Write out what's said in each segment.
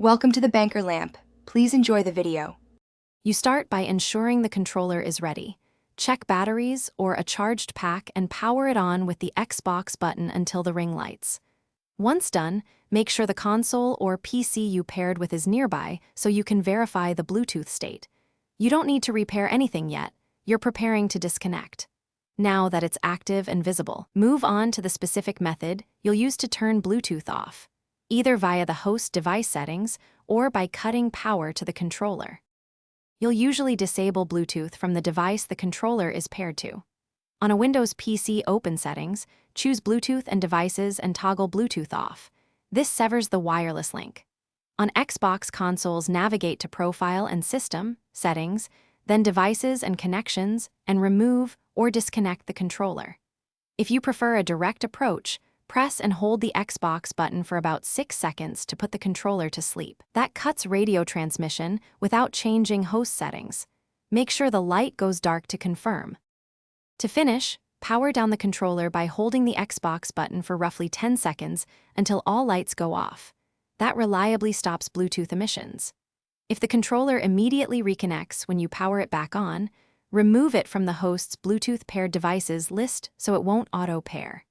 Welcome to the Banker Lamp. Please enjoy the video. You start by ensuring the controller is ready. Check batteries or a charged pack and power it on with the Xbox button until the ring lights. Once done, make sure the console or PC you paired with is nearby so you can verify the Bluetooth state. You don't need to repair anything yet. You're preparing to disconnect. Now that it's active and visible, move on to the specific method you'll use to turn Bluetooth off, either via the host device settings or by cutting power to the controller. You'll usually disable Bluetooth from the device the controller is paired to. On a Windows PC Open Settings, choose Bluetooth and Devices and toggle Bluetooth off. This severs the wireless link. On Xbox consoles, navigate to Profile and System, Settings, then Devices and Connections, and remove or disconnect the controller. If you prefer a direct approach, press and hold the Xbox button for about 6 seconds to put the controller to sleep. That cuts radio transmission without changing host settings. Make sure the light goes dark to confirm. To finish, power down the controller by holding the Xbox button for roughly 10 seconds until all lights go off. That reliably stops Bluetooth emissions. If the controller immediately reconnects when you power it back on, remove it from the host's Bluetooth paired devices list so it won't auto-pair.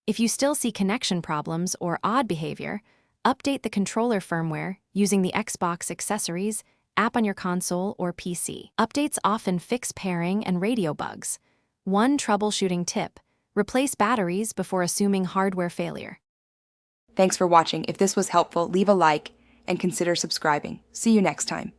If you still see connection problems or odd behavior, update the controller firmware using the Xbox Accessories app on your console or PC. Updates often fix pairing and radio bugs. One troubleshooting tip: replace batteries before assuming hardware failure. Thanks for watching. If this was helpful, leave a like and consider subscribing. See you next time.